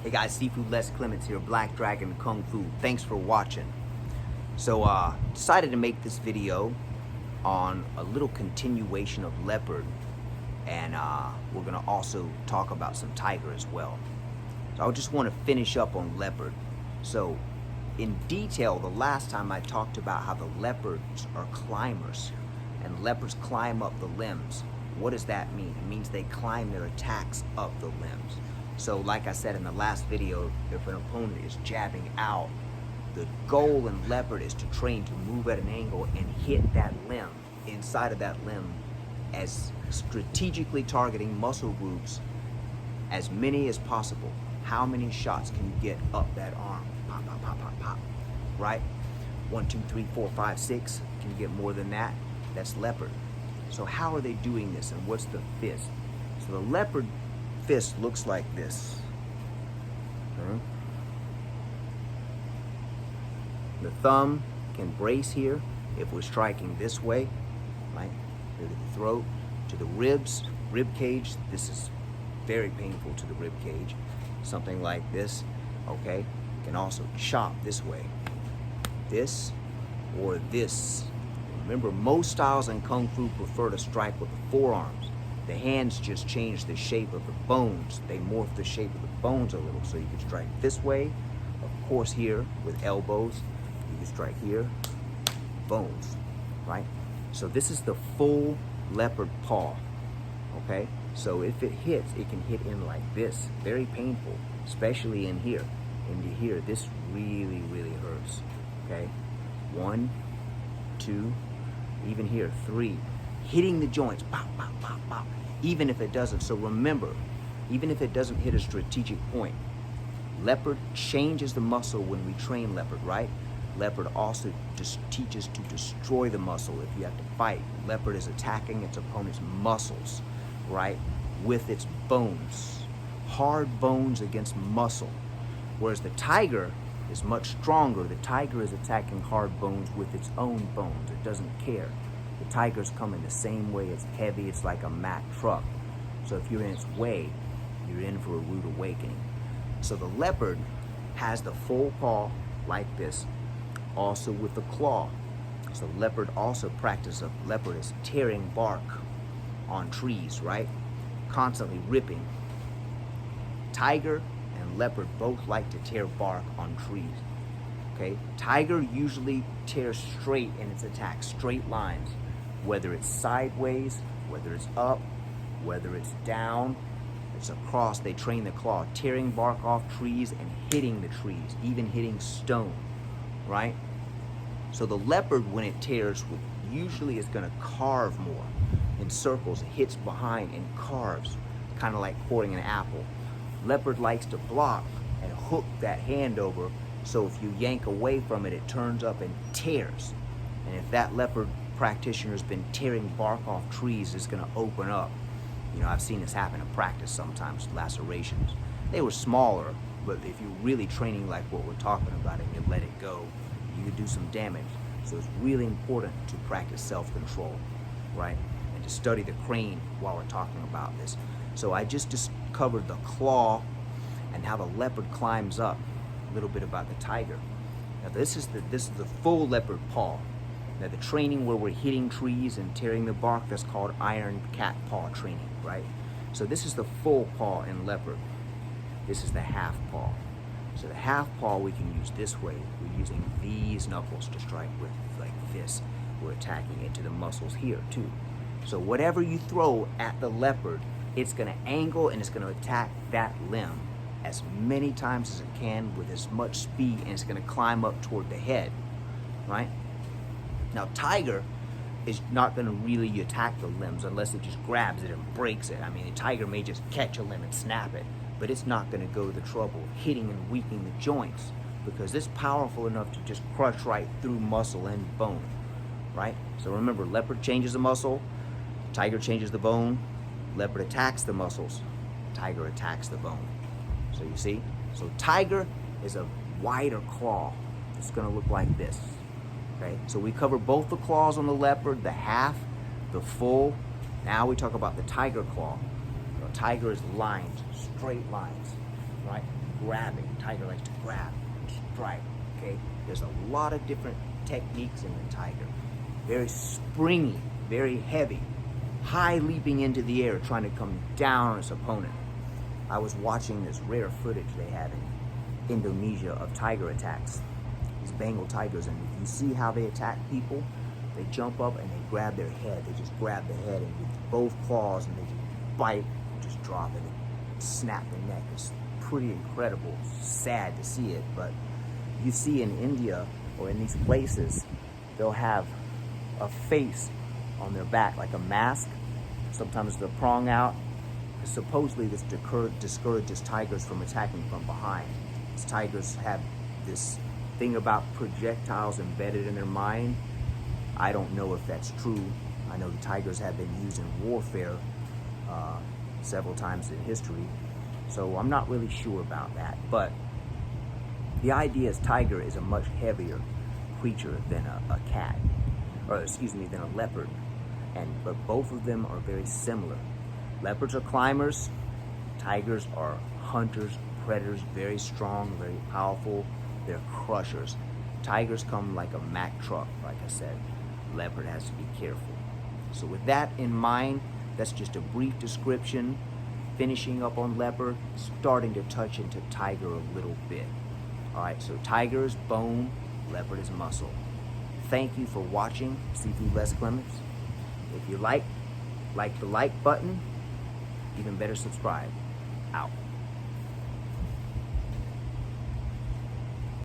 Hey guys, Seafood Les Clements here, Black Dragon Kung Fu. Thanks for watching. So decided to make this video on a little continuation of leopard, and we're gonna also talk about some tiger as well. So I just want to finish up on leopard. So in detail, the last time I talked about how the leopards are climbers, and leopards climb up the limbs. What does that mean? It means they climb their attacks up the limbs. So like I said in the last video, if an opponent is jabbing out, the goal in leopard is to train to move at an angle and hit that limb, inside of that limb, as strategically targeting muscle groups, as many as possible. How many shots can you get up that arm? Pop, pop, pop, pop, pop, right? 1, 2, 3, 4, 5, 6. Can you get more than that? That's leopard. So how are they doing this, and what's the fist? So the leopard fist looks like this. The thumb can brace here if we're striking this way, right? To the throat, to the ribs, rib cage. This is very painful to the rib cage. Something like this, okay? You can also chop this way. This or this. Remember, most styles in Kung Fu prefer to strike with the forearms. The hands just change the shape of the bones. They morph the shape of the bones a little. So you can strike this way, of course here with elbows. You can strike here, bones, right? So this is the full leopard paw, okay? So if it hits, it can hit in like this. Very painful, especially in here. Into here, this really, really hurts, okay? 1, 2, even here, 3. Hitting the joints, pop, pop, pop, pop, even if it doesn't. So remember, even if it doesn't hit a strategic point, leopard changes the muscle when we train leopard, right? Leopard also just teaches to destroy the muscle if you have to fight. Leopard is attacking its opponent's muscles, right? With its bones. Hard bones against muscle. Whereas the tiger is much stronger. The tiger is attacking hard bones with its own bones. It doesn't care. The tiger's coming the same way. It's heavy. It's like a Mack truck. So if you're in its way, you're in for a rude awakening. So the leopard has the full paw like this, also with the claw. So leopard also practice of leopard is tearing bark on trees, right? Constantly ripping. Tiger and leopard both like to tear bark on trees. Okay? Tiger usually tears straight in its attack, straight lines. Whether it's sideways, whether it's up, whether it's down, it's across. They train the claw, tearing bark off trees and hitting the trees, even hitting stone, right? So the leopard, when it tears, usually is gonna carve more in circles. It hits behind and carves, kind of like coring an apple. Leopard likes to block and hook that hand over, so if you yank away from it, it turns up and tears. And if that leopard practitioner's been tearing bark off trees, it's gonna open up. You know, I've seen this happen in practice sometimes, lacerations. They were smaller, but if you're really training like what we're talking about and you let it go, you could do some damage. So it's really important to practice self-control, right? And to study the crane while we're talking about this. So I just covered the claw and how the leopard climbs up. A little bit about the tiger. Now this is the full leopard paw. Now the training where we're hitting trees and tearing the bark, that's called iron cat paw training, right? So this is the full paw in leopard. This is the half paw. So the half paw we can use this way. We're using these knuckles to strike with, like this. We're attacking into the muscles here too. So whatever you throw at the leopard, it's gonna angle and it's gonna attack that limb as many times as it can with as much speed, and it's gonna climb up toward the head, right? Now tiger is not gonna really attack the limbs unless it just grabs it and breaks it. I mean, the tiger may just catch a limb and snap it, but it's not gonna go to the trouble of hitting and weakening the joints, because it's powerful enough to just crush right through muscle and bone, right? So remember, leopard changes the muscle, tiger changes the bone, leopard attacks the muscles, tiger attacks the bone. So you see? So tiger is a wider claw. It's gonna look like this, okay? So we cover both the claws on the leopard, the half, the full. Now we talk about the tiger claw. The tiger is lines, straight lines, right? grabbing. Tiger likes to grab, strike, okay? There's a lot of different techniques in the tiger. Very springy, very heavy, high leaping into the air, trying to come down on its opponent. I was watching this rare footage they had in Indonesia of tiger attacks, these Bengal tigers, and if you see how they attack people, they jump up and they grab their head. They just grab the head and with both claws and they just bite and just drop it and snap the neck. It's pretty incredible. Sad to see it, but you see in India or in these places, they'll have a face on their back, like a mask. Sometimes the prong out. Supposedly this discourages tigers from attacking from behind. These tigers have this thing about projectiles embedded in their mind. I don't know if that's true. I know the tigers have been used in warfare several times in history, so I'm not really sure about that. But the idea is tiger is a much heavier creature than a cat, or excuse me, than a leopard. But both of them are very similar. Leopards are climbers, tigers are hunters, predators, very strong, very powerful. They're crushers. Tigers come like a Mack truck, like I said. Leopard has to be careful. So with that in mind, that's just a brief description, finishing up on leopard, starting to touch into tiger a little bit. All right, so tiger is bone, leopard is muscle. Thank you for watching Seafood Les Clements. If you like the like button, even better subscribe. Out.